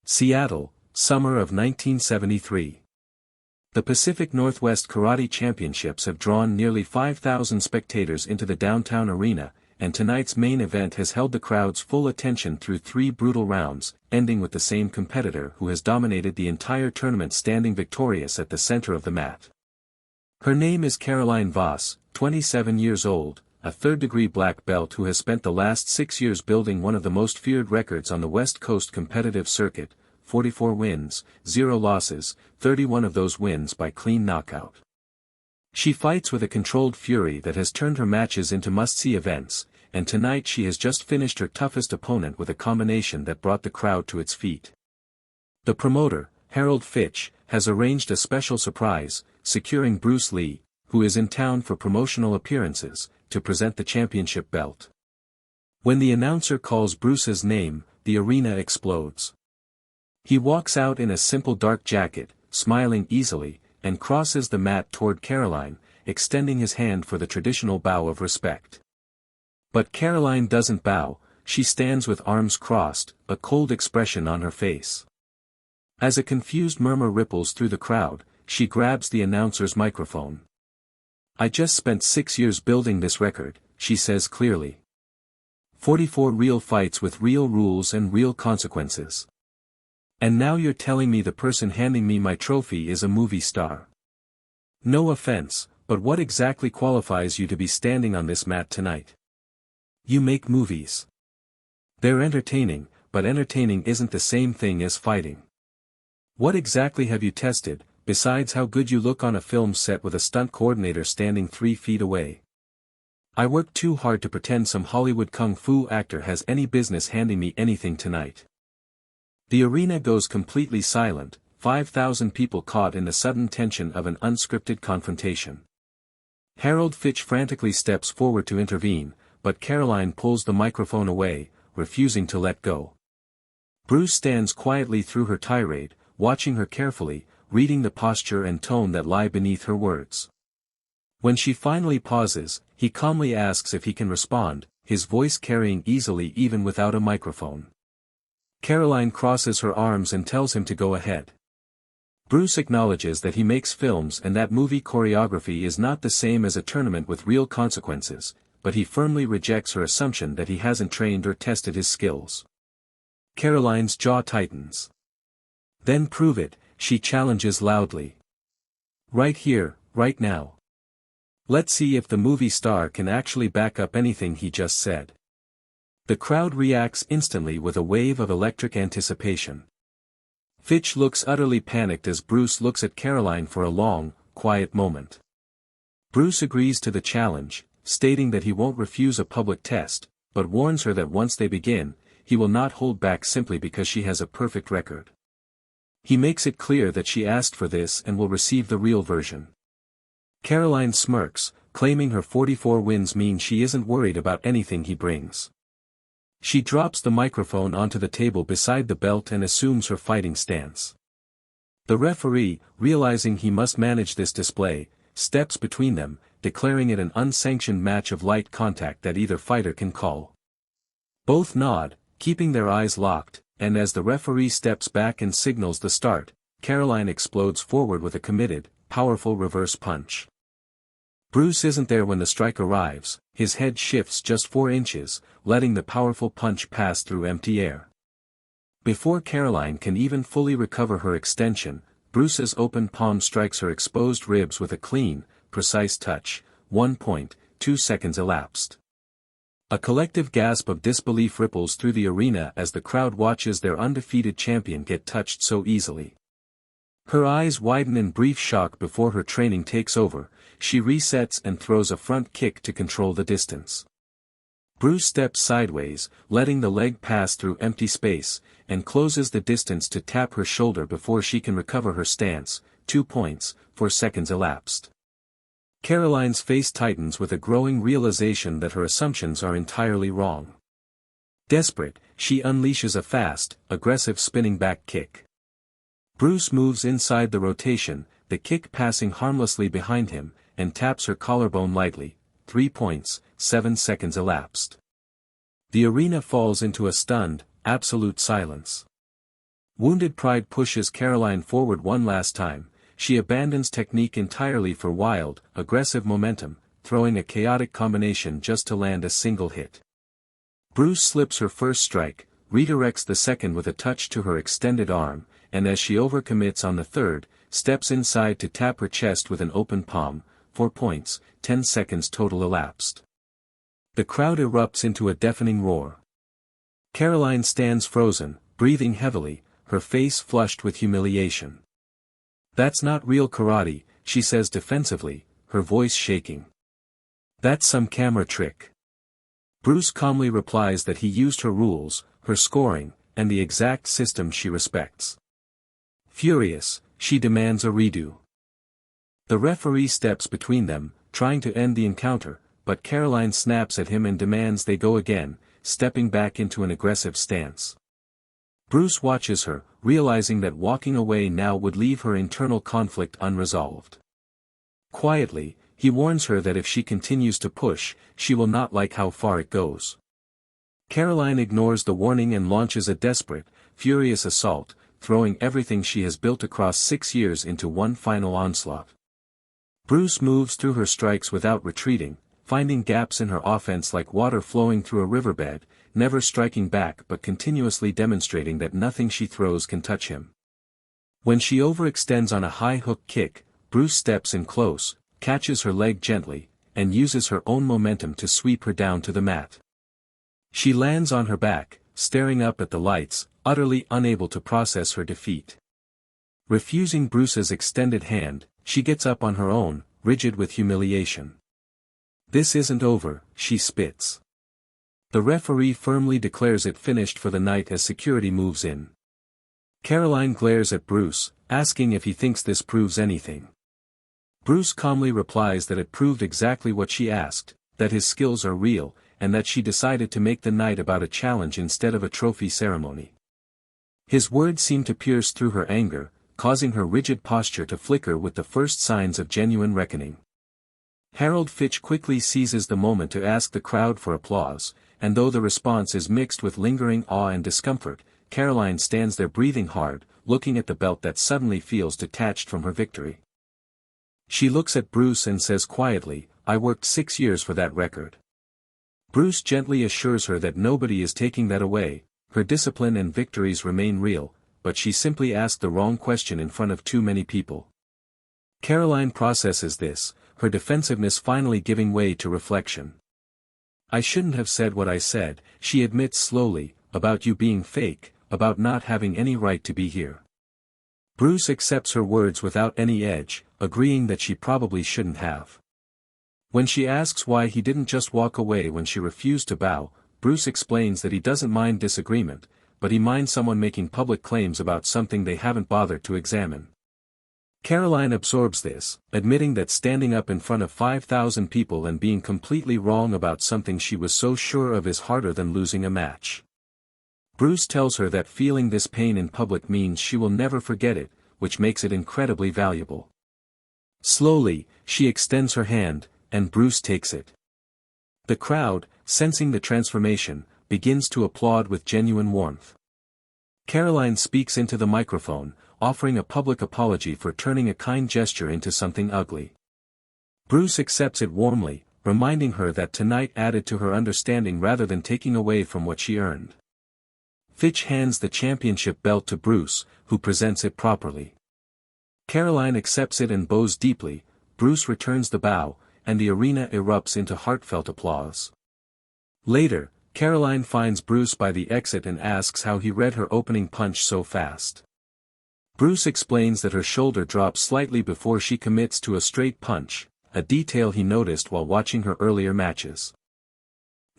Seattle, summer of 1973. The Pacific Northwest Karate Championships have drawn nearly 5,000 spectators into the downtown arena, and tonight's main event has held the crowd's full attention through 3 brutal rounds, ending with the same competitor who has dominated the entire tournament standing victorious at the center of the mat. Her name is Caroline Vos, 27 years old, a third-degree black belt who has spent the last 6 years building one of the most feared records on the West Coast competitive circuit: 44 wins, 0 losses, 31 of those wins by clean knockout. She fights with a controlled fury that has turned her matches into must-see events, and tonight she has just finished her toughest opponent with a combination that brought the crowd to its feet. The promoter, Harold Fitch, has arranged a special surprise, securing Bruce Lee, who is in town for promotional appearances, to present the championship belt. When the announcer calls Bruce's name, the arena explodes. He walks out in a simple dark jacket, smiling easily, and crosses the mat toward Caroline, extending his hand for the traditional bow of respect. But Caroline doesn't bow, she stands with arms crossed, a cold expression on her face. As a confused murmur ripples through the crowd, she grabs the announcer's microphone. "I just spent 6 years building this record," she says clearly. 44 real fights with real rules and real consequences. And now you're telling me the person handing me my trophy is a movie star. No offense, but what exactly qualifies you to be standing on this mat tonight? You make movies. They're entertaining, but entertaining isn't the same thing as fighting. What exactly have you tested, besides how good you look on a film set with a stunt coordinator standing 3 feet away? I worked too hard to pretend some Hollywood kung fu actor has any business handing me anything tonight. The arena goes completely silent, 5,000 people caught in the sudden tension of an unscripted confrontation. Harold Fitch frantically steps forward to intervene, but Caroline pulls the microphone away, refusing to let go. Bruce stands quietly through her tirade, watching her carefully, reading the posture and tone that lie beneath her words. When she finally pauses, he calmly asks if he can respond, his voice carrying easily even without a microphone. Caroline crosses her arms and tells him to go ahead. Bruce acknowledges that he makes films and that movie choreography is not the same as a tournament with real consequences, but he firmly rejects her assumption that he hasn't trained or tested his skills. Caroline's jaw tightens. "Then prove it," she challenges loudly. "Right here, right now. Let's see if the movie star can actually back up anything he just said." The crowd reacts instantly with a wave of electric anticipation. Fitch looks utterly panicked as Bruce looks at Caroline for a long, quiet moment. Bruce agrees to the challenge, stating that he won't refuse a public test, but warns her that once they begin, he will not hold back simply because she has a perfect record. He makes it clear that she asked for this and will receive the real version. Caroline smirks, claiming her 44 wins mean she isn't worried about anything he brings. She drops the microphone onto the table beside the belt and assumes her fighting stance. The referee, realizing he must manage this display, steps between them, declaring it an unsanctioned match of light contact that either fighter can call. Both nod, keeping their eyes locked, and as the referee steps back and signals the start, Caroline explodes forward with a committed, powerful reverse punch. Bruce isn't there when the strike arrives, his head shifts just 4 inches, letting the powerful punch pass through empty air. Before Caroline can even fully recover her extension, Bruce's open palm strikes her exposed ribs with a clean, precise touch. 1.2 seconds elapsed. A collective gasp of disbelief ripples through the arena as the crowd watches their undefeated champion get touched so easily. Her eyes widen in brief shock before her training takes over. She resets and throws a front kick to control the distance. Bruce steps sideways, letting the leg pass through empty space, and closes the distance to tap her shoulder before she can recover her stance. 2.4 seconds elapsed. Caroline's face tightens with a growing realization that her assumptions are entirely wrong. Desperate, she unleashes a fast, aggressive spinning back kick. Bruce moves inside the rotation, the kick passing harmlessly behind him, and taps her collarbone lightly. 3.7 seconds elapsed. The arena falls into a stunned, absolute silence. Wounded pride pushes Caroline forward one last time. She abandons technique entirely for wild, aggressive momentum, throwing a chaotic combination just to land a single hit. Bruce slips her first strike, redirects the second with a touch to her extended arm, and as she overcommits on the third, steps inside to tap her chest with an open palm. 4 points, 10 seconds total elapsed. The crowd erupts into a deafening roar. Caroline stands frozen, breathing heavily, her face flushed with humiliation. "That's not real karate," she says defensively, her voice shaking. "That's some camera trick." Bruce calmly replies that he used her rules, her scoring, and the exact system she respects. Furious, she demands a redo. The referee steps between them, trying to end the encounter, but Caroline snaps at him and demands they go again, stepping back into an aggressive stance. Bruce watches her, realizing that walking away now would leave her internal conflict unresolved. Quietly, he warns her that if she continues to push, she will not like how far it goes. Caroline ignores the warning and launches a desperate, furious assault, throwing everything she has built across 6 years into one final onslaught. Bruce moves through her strikes without retreating, finding gaps in her offense like water flowing through a riverbed, never striking back but continuously demonstrating that nothing she throws can touch him. When she overextends on a high hook kick, Bruce steps in close, catches her leg gently, and uses her own momentum to sweep her down to the mat. She lands on her back, staring up at the lights, utterly unable to process her defeat. Refusing Bruce's extended hand, she gets up on her own, rigid with humiliation. "This isn't over," she spits. The referee firmly declares it finished for the night as security moves in. Caroline glares at Bruce, asking if he thinks this proves anything. Bruce calmly replies that it proved exactly what she asked, that his skills are real, and that she decided to make the night about a challenge instead of a trophy ceremony. His words seem to pierce through her anger, causing her rigid posture to flicker with the first signs of genuine reckoning. Harold Fitch quickly seizes the moment to ask the crowd for applause, and though the response is mixed with lingering awe and discomfort, Caroline stands there breathing hard, looking at the belt that suddenly feels detached from her victory. She looks at Bruce and says quietly, "I worked 6 years for that record." Bruce gently assures her that nobody is taking that away, her discipline and victories remain real, but she simply asked the wrong question in front of too many people. Caroline processes this, her defensiveness finally giving way to reflection. "I shouldn't have said what I said," she admits slowly, "about you being fake, about not having any right to be here." Bruce accepts her words without any edge, agreeing that she probably shouldn't have. When she asks why he didn't just walk away when she refused to bow, Bruce explains that he doesn't mind disagreement, but he minds someone making public claims about something they haven't bothered to examine. Caroline absorbs this, admitting that standing up in front of 5,000 people and being completely wrong about something she was so sure of is harder than losing a match. Bruce tells her that feeling this pain in public means she will never forget it, which makes it incredibly valuable. Slowly, she extends her hand, and Bruce takes it. The crowd, sensing the transformation, begins to applaud with genuine warmth. Caroline speaks into the microphone, offering a public apology for turning a kind gesture into something ugly. Bruce accepts it warmly, reminding her that tonight added to her understanding rather than taking away from what she earned. Fitch hands the championship belt to Bruce, who presents it properly. Caroline accepts it and bows deeply, Bruce returns the bow, and the arena erupts into heartfelt applause. Later, Caroline finds Bruce by the exit and asks how he read her opening punch so fast. Bruce explains that her shoulder drops slightly before she commits to a straight punch, a detail he noticed while watching her earlier matches.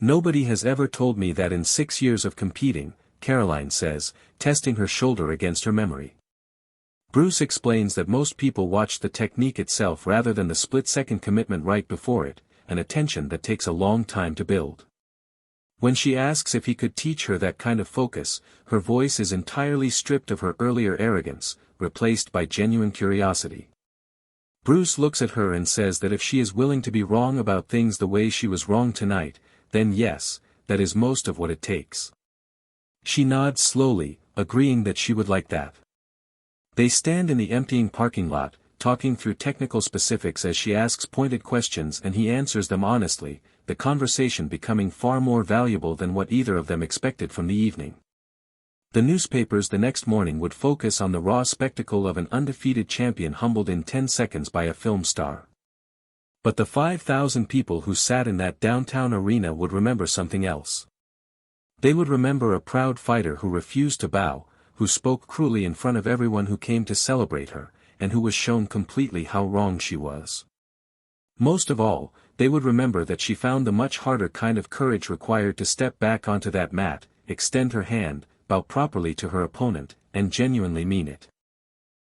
"Nobody has ever told me that in 6 years of competing," Caroline says, testing her shoulder against her memory. Bruce explains that most people watch the technique itself rather than the split-second commitment right before it, an attention that takes a long time to build. When she asks if he could teach her that kind of focus, her voice is entirely stripped of her earlier arrogance, replaced by genuine curiosity. Bruce looks at her and says that if she is willing to be wrong about things the way she was wrong tonight, then yes, that is most of what it takes. She nods slowly, agreeing that she would like that. They stand in the emptying parking lot, talking through technical specifics as she asks pointed questions and he answers them honestly, the conversation becoming far more valuable than what either of them expected from the evening. The newspapers the next morning would focus on the raw spectacle of an undefeated champion humbled in 10 seconds by a film star. But the 5,000 people who sat in that downtown arena would remember something else. They would remember a proud fighter who refused to bow, who spoke cruelly in front of everyone who came to celebrate her, and who was shown completely how wrong she was. Most of all, they would remember that she found the much harder kind of courage required to step back onto that mat, extend her hand, bow properly to her opponent, and genuinely mean it.